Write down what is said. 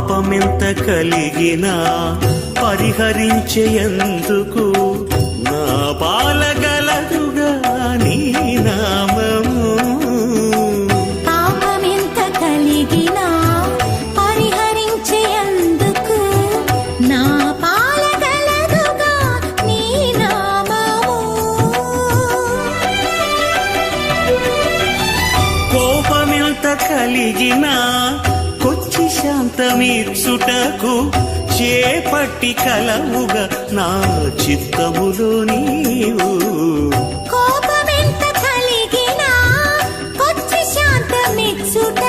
పాపమెంత కలిగినా పరిహరించేందుకు నా పాలగలదుగా నీ నామము. పాపమెంత కలిగినా పరిహరించేందుకు నా పాలగలదుగా నీ నామము. కోపమెంత కలిగినా కొచ్చి శాంతమిచ్చుటకు చేపట్టి కలవుగా నా చిత్తములో నీవు. కోపమెంత కలిగినా కొచ్చి శాంతమిచ్చుట